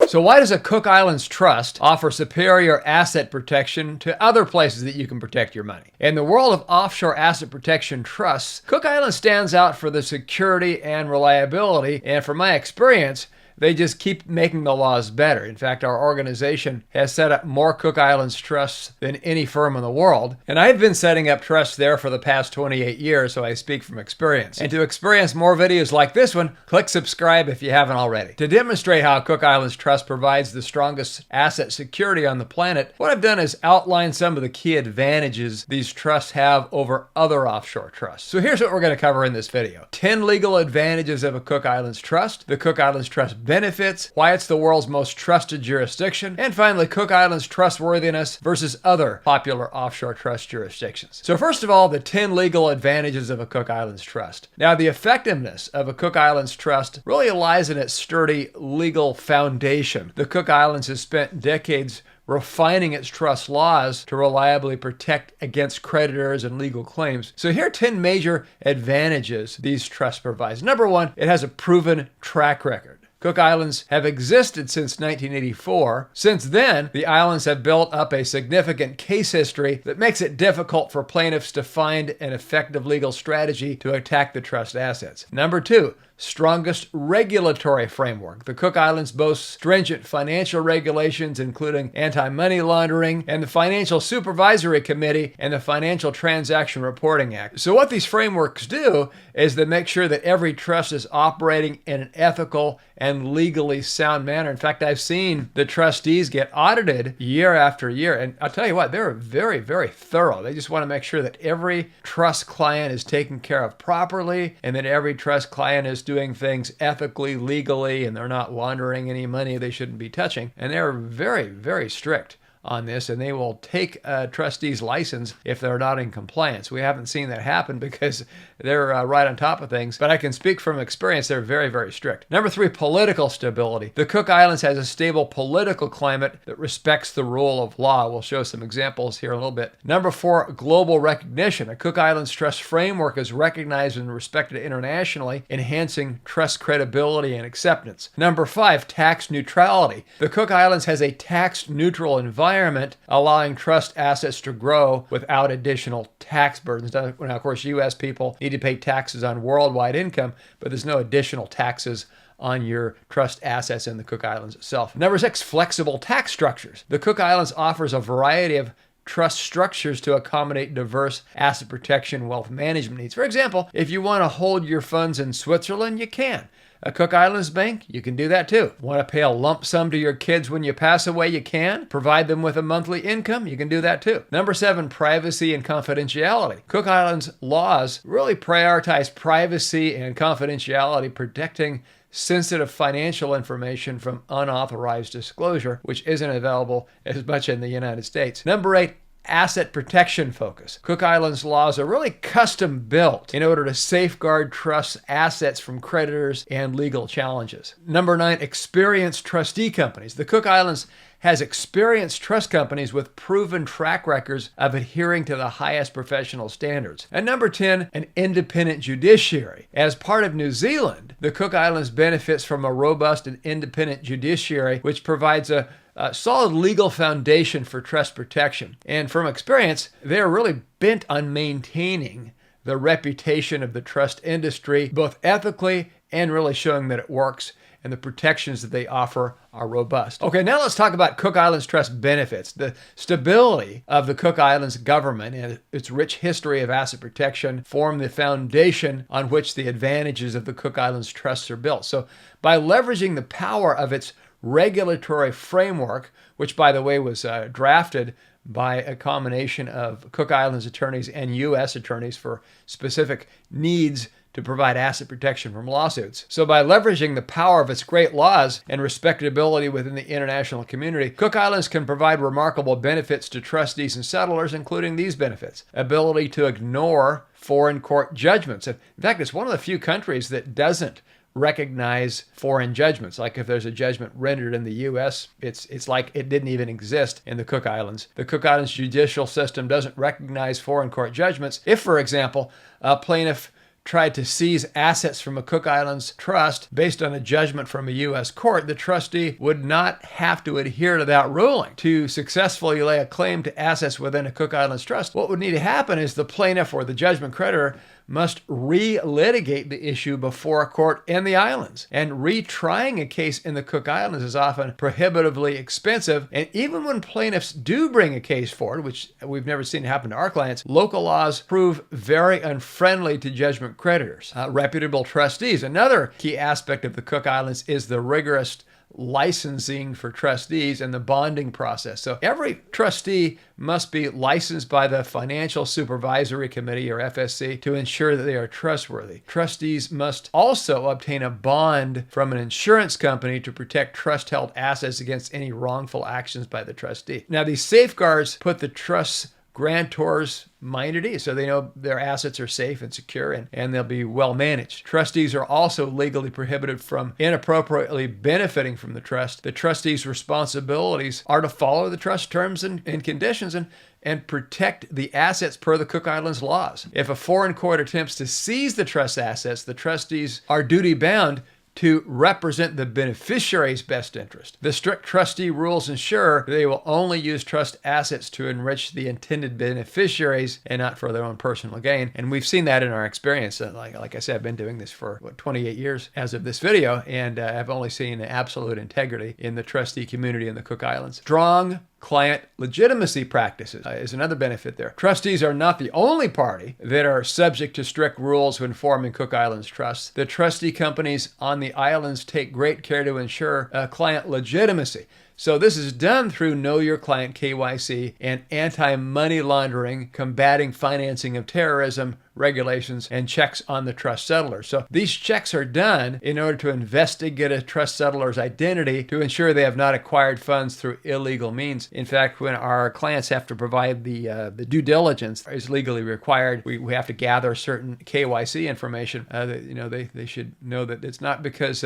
So why does a Cook Islands trust offer superior asset protection to other places that you can protect your money? In the world of offshore asset protection trusts, Cook Islands stands out for the security and reliability, and from my experience, they just keep making the laws better. In fact, our organization has set up more Cook Islands trusts than any firm in the world. And I've been setting up trusts there for the past 28 years, so I speak from experience. And to experience more videos like this one, click subscribe if you haven't already. To demonstrate how Cook Islands Trust provides the strongest asset security on the planet, what I've done is outline some of the key advantages these trusts have over other offshore trusts. So here's what we're going to cover in this video. 10 legal advantages of a Cook Islands Trust, the Cook Islands Trust benefits, why it's the world's most trusted jurisdiction, and finally, Cook Islands trustworthiness versus other popular offshore trust jurisdictions. So first of all, the 10 legal advantages of a Cook Islands Trust. Now, the effectiveness of a Cook Islands Trust really lies in its sturdy legal foundation. The Cook Islands has spent decades refining its trust laws to reliably protect against creditors and legal claims. So here are 10 major advantages these trusts provide. Number one, it has a proven track record. Cook Islands have existed since 1984. Since then, the islands have built up a significant case history that makes it difficult for plaintiffs to find an effective legal strategy to attack the trust assets. Number two, strongest regulatory framework. The Cook Islands boasts stringent financial regulations, including anti-money laundering and the Financial Supervisory Committee and the Financial Transaction Reporting Act. So what these frameworks do is they make sure that every trust is operating in an ethical and legally sound manner. In fact, I've seen the trustees get audited year after year, and I'll tell you what, they're very, very thorough. They just want to make sure that every trust client is taken care of properly and that every trust client is doing things ethically, legally, and they're not laundering any money they shouldn't be touching. And they're very, very strict on this, and they will take a trustee's license if they're not in compliance. We haven't seen that happen because they're right on top of things, but I can speak from experience, they're very, very strict. Number three, political stability. The Cook Islands has a stable political climate that respects the rule of law. We'll show some examples here in a little bit. Number four, global recognition. A Cook Islands trust framework is recognized and respected internationally, enhancing trust credibility and acceptance. Number five, tax neutrality. The Cook Islands has a tax-neutral environment, allowing trust assets to grow without additional tax burdens. Now, of course, U.S. people need to pay taxes on worldwide income, but there's no additional taxes on your trust assets in the Cook Islands itself. Number six, flexible tax structures. The Cook Islands offers a variety of trust structures to accommodate diverse asset protection wealth management needs. For example, if you want to hold your funds in Switzerland, you can. A Cook Islands bank, you can do that too. Want to pay a lump sum to your kids when you pass away, you can. Provide them with a monthly income, you can do that too. Number seven, privacy and confidentiality. Cook Islands laws really prioritize privacy and confidentiality, protecting sensitive financial information from unauthorized disclosure, which isn't available as much in the United States. Number eight, asset protection focus. Cook Islands laws are really custom built in order to safeguard trust assets from creditors and legal challenges. Number nine, experienced trustee companies. The Cook Islands has experienced trust companies with proven track records of adhering to the highest professional standards. And number 10, an independent judiciary. As part of New Zealand, the Cook Islands benefits from a robust and independent judiciary, which provides a solid legal foundation for trust protection. And from experience, they're really bent on maintaining the reputation of the trust industry, both ethically and really showing that it works, and the protections that they offer are robust. Okay, now let's talk about Cook Islands Trust benefits. The stability of the Cook Islands government and its rich history of asset protection form the foundation on which the advantages of the Cook Islands Trusts are built. So by leveraging the power of its regulatory framework, which by the way was drafted by a combination of Cook Islands attorneys and U.S. attorneys for specific needs to provide asset protection from lawsuits. So by leveraging the power of its great laws and respectability within the international community, Cook Islands can provide remarkable benefits to trustees and settlers, including these benefits: ability to ignore foreign court judgments. In fact, it's one of the few countries that doesn't recognize foreign judgments. Like if there's a judgment rendered in the U.S., it's like it didn't even exist in the Cook Islands. The Cook Islands judicial system doesn't recognize foreign court judgments. If, for example, a plaintiff tried to seize assets from a Cook Islands trust based on a judgment from a U.S. court, the trustee would not have to adhere to that ruling. To successfully lay a claim to assets within a Cook Islands trust, what would need to happen is the plaintiff or the judgment creditor must re-litigate the issue before a court in the islands. And retrying a case in the Cook Islands is often prohibitively expensive. And even when plaintiffs do bring a case forward, which we've never seen happen to our clients, local laws prove very unfriendly to judgment creditors. Reputable trustees. Another key aspect of the Cook Islands is the rigorous licensing for trustees and the bonding process. So every trustee must be licensed by the Financial Supervisory Committee, or FSC, to ensure that they are trustworthy. Trustees must also obtain a bond from an insurance company to protect trust-held assets against any wrongful actions by the trustee. Now, these safeguards put the trust's grantors mind at ease, so they know their assets are safe and secure and they'll be well managed. Trustees are also legally prohibited from inappropriately benefiting from the trust. The trustee's responsibilities are to follow the trust terms and conditions and protect the assets per the Cook Islands laws. If a foreign court attempts to seize the trust assets, the trustees are duty bound to represent the beneficiary's best interest. The strict trustee rules ensure they will only use trust assets to enrich the intended beneficiaries and not for their own personal gain. And we've seen that in our experience. Like I said, I've been doing this for 28 years as of this video, and I've only seen absolute integrity in the trustee community in the Cook Islands. Strong client legitimacy practices is another benefit there. Trustees are not the only party that are subject to strict rules when forming Cook Islands trusts. The trustee companies on the islands take great care to ensure client legitimacy. So this is done through Know Your Client KYC and anti-money laundering, combating financing of terrorism regulations, and checks on the trust settlor. So these checks are done in order to investigate a trust settlor's identity to ensure they have not acquired funds through illegal means. In fact, when our clients have to provide the due diligence is legally required, we have to gather certain KYC information. They should know that it's not because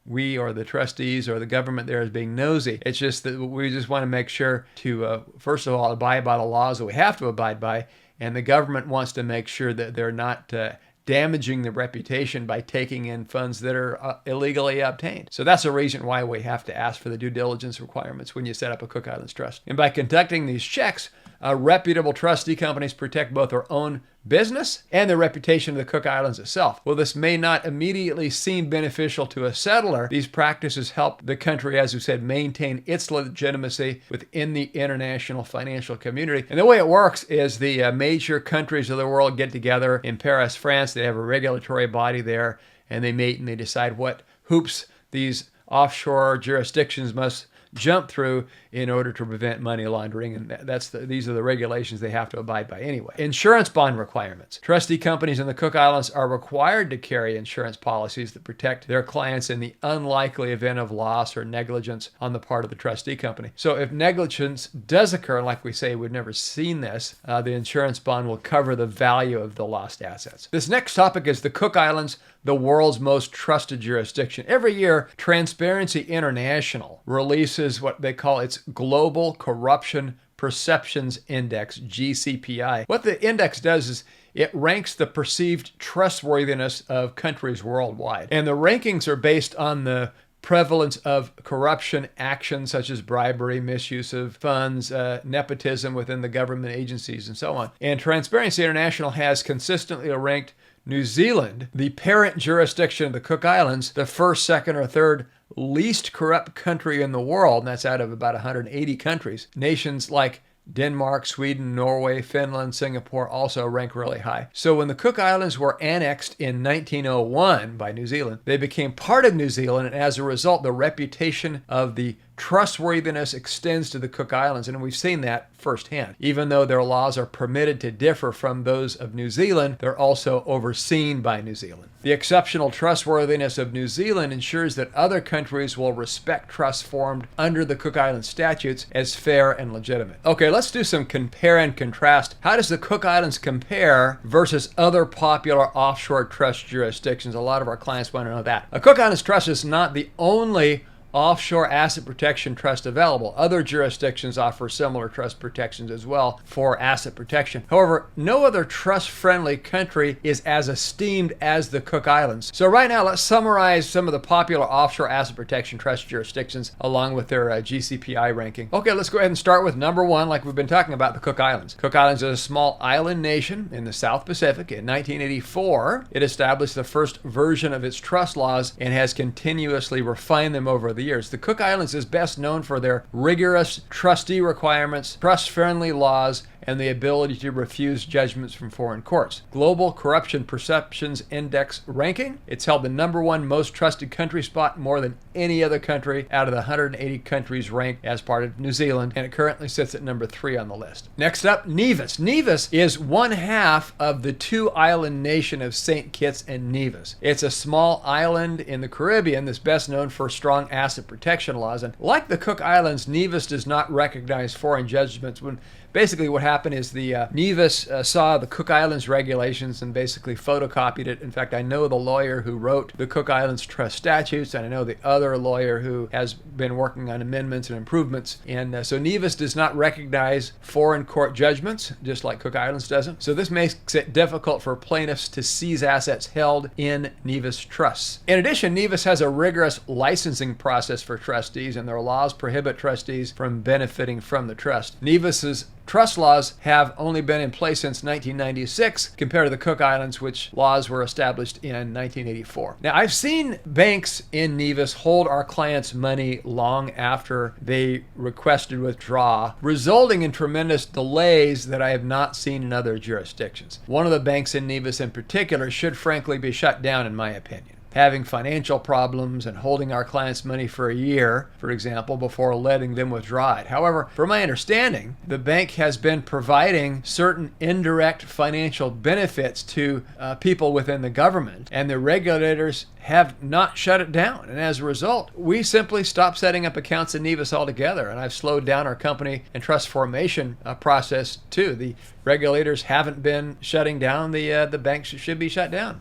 we or the trustees or the government there is being nosy. It's just that we just want to make sure to, first of all, abide by the laws that we have to abide by, and the government wants to make sure that they're not damaging the reputation by taking in funds that are illegally obtained. So that's a reason why we have to ask for the due diligence requirements when you set up a Cook Islands trust. And by conducting these checks, reputable trustee companies protect both their own business and the reputation of the Cook Islands itself. While this may not immediately seem beneficial to a settlor, these practices help the country, as we said, maintain its legitimacy within the international financial community. And the way it works is the major countries of the world get together in Paris, France. They have a regulatory body there, and they meet and they decide what hoops these offshore jurisdictions must jump through in order to prevent money laundering, and these are the regulations they have to abide by anyway. Insurance bond requirements. Trustee companies in the Cook Islands are required to carry insurance policies that protect their clients in the unlikely event of loss or negligence on the part of the trustee company. So if negligence does occur, like we say, we've never seen this, the insurance bond will cover the value of the lost assets. This next topic is the Cook Islands, the world's most trusted jurisdiction. Every year, Transparency International releases what they call its Global Corruption Perceptions Index, GCPI. What the index does is it ranks the perceived trustworthiness of countries worldwide. And the rankings are based on the prevalence of corruption actions such as bribery, misuse of funds, nepotism within the government agencies, and so on. And Transparency International has consistently ranked New Zealand, the parent jurisdiction of the Cook Islands, the first, second, or third least corrupt country in the world, and that's out of about 180 countries. Nations like Denmark, Sweden, Norway, Finland, Singapore also rank really high. So when the Cook Islands were annexed in 1901 by New Zealand, they became part of New Zealand, and as a result, the reputation of the trustworthiness extends to the Cook Islands, and we've seen that firsthand. Even though their laws are permitted to differ from those of New Zealand, they're also overseen by New Zealand. The exceptional trustworthiness of New Zealand ensures that other countries will respect trusts formed under the Cook Island statutes as fair and legitimate. Okay, let's do some compare and contrast. How does the Cook Islands compare versus other popular offshore trust jurisdictions? A lot of our clients want to know that. A Cook Islands trust is not the only offshore asset protection trust available. Other jurisdictions offer similar trust protections as well for asset protection. However, no other trust-friendly country is as esteemed as the Cook Islands. So right now, let's summarize some of the popular offshore asset protection trust jurisdictions along with their GCPI ranking. Okay, let's go ahead and start with number one, like we've been talking about, the Cook Islands. Cook Islands is a small island nation in the South Pacific. In 1984, it established the first version of its trust laws and has continuously refined them over the years. The Cook Islands is best known for their rigorous trustee requirements, trust-friendly laws, and the ability to refuse judgments from foreign courts. Global Corruption Perceptions Index ranking, it's held the number one most trusted country spot more than any other country out of the 180 countries ranked as part of New Zealand, and it currently sits at number 3 on the list. Next up, Nevis. Nevis is one half of the two-island nation of St. Kitts and Nevis. It's a small island in the Caribbean that's best known for strong asset protection laws, and like the Cook Islands, Nevis does not recognize foreign judgments. When basically what happened is the Nevis saw the Cook Islands regulations and basically photocopied it. In fact, I know the lawyer who wrote the Cook Islands Trust Statutes, and I know the other lawyer who has been working on amendments and improvements. And so Nevis does not recognize foreign court judgments, just like Cook Islands doesn't. So this makes it difficult for plaintiffs to seize assets held in Nevis trusts. In addition, Nevis has a rigorous licensing process for trustees, and their laws prohibit trustees from benefiting from the trust. Nevis's trust laws have only been in place since 1996 compared to the Cook Islands, which laws were established in 1984. Now, I've seen banks in Nevis hold our clients' money long after they requested withdraw, resulting in tremendous delays that I have not seen in other jurisdictions. One of the banks in Nevis in particular should frankly be shut down, in my opinion. Having financial problems and holding our clients' money for a year, for example, before letting them withdraw it. However, from my understanding, the bank has been providing certain indirect financial benefits to people within the government, and the regulators have not shut it down. And as a result, we simply stopped setting up accounts in Nevis altogether, and I've slowed down our company and trust formation process too. The regulators haven't been shutting down the banks should be shut down.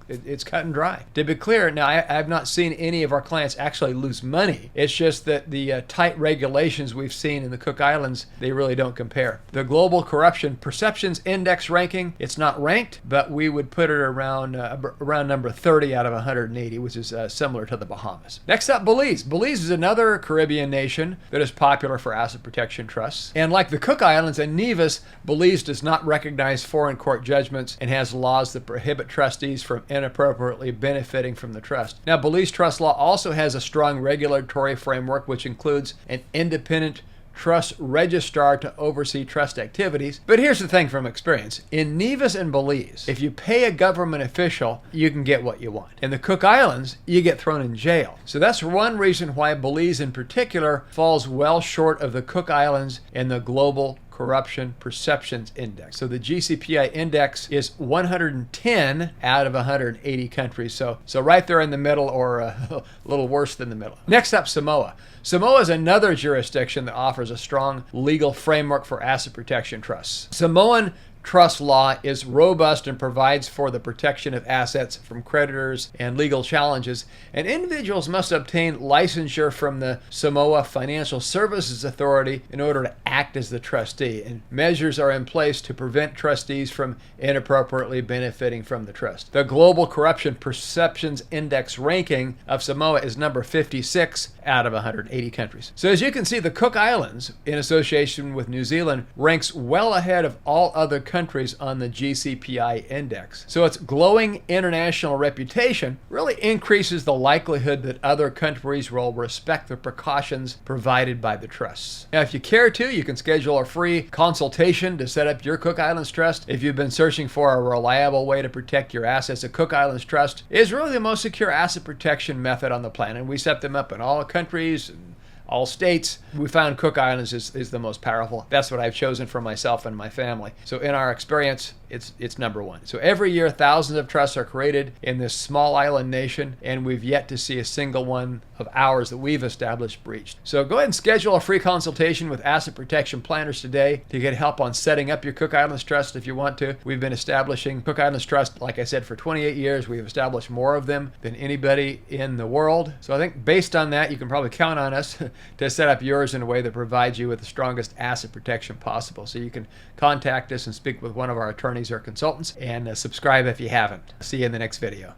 It's cut and dry. To be clear, now I have not seen any of our clients actually lose money. It's just that the tight regulations we've seen in the Cook Islands, they really don't compare. The Global Corruption Perceptions Index ranking, it's not ranked, but we would put it around number 30 out of 180, which is similar to the Bahamas. Next up, Belize. Belize is another Caribbean nation that is popular for asset protection trusts. And like the Cook Islands and Nevis, Belize does not recognize foreign court judgments and has laws that prohibit trustees from inappropriately benefiting from the trust. Now, Belize trust law also has a strong regulatory framework, which includes an independent trust registrar to oversee trust activities. But here's the thing from experience. In Nevis and Belize, if you pay a government official, you can get what you want. In the Cook Islands, you get thrown in jail. So that's one reason why Belize in particular falls well short of the Cook Islands in the Global Corruption Perceptions Index. So the GCPI index is 110 out of 180 countries. So right there in the middle, or a little worse than the middle. Next up, Samoa. Samoa is another jurisdiction that offers a strong legal framework for asset protection trusts. Samoan trust law is robust and provides for the protection of assets from creditors and legal challenges, and individuals must obtain licensure from the Samoa Financial Services Authority in order to act as the trustee, and measures are in place to prevent trustees from inappropriately benefiting from the trust. The Global Corruption Perceptions Index ranking of Samoa is number 56 out of 180 countries. So as you can see, the Cook Islands, in association with New Zealand, ranks well ahead of all other countries on the GCPI index. So its glowing international reputation really increases the likelihood that other countries will respect the precautions provided by the trusts. Now, if you care to, you can schedule a free consultation to set up your Cook Islands Trust. If you've been searching for a reliable way to protect your assets, a Cook Islands Trust is really the most secure asset protection method on the planet. We set them up in all countries, all states, we found Cook Islands is the most powerful. That's what I've chosen for myself and my family. So in our experience, it's number one. So every year, thousands of trusts are created in this small island nation, and we've yet to see a single one of ours that we've established breached. So go ahead and schedule a free consultation with Asset Protection Planners today to get help on setting up your Cook Islands Trust if you want to. We've been establishing Cook Islands Trust, like I said, for 28 years. We've established more of them than anybody in the world. So I think based on that, you can probably count on us to set up yours in a way that provides you with the strongest asset protection possible. So you can contact us and speak with one of our attorneys or consultants, and subscribe if you haven't. See you in the next video.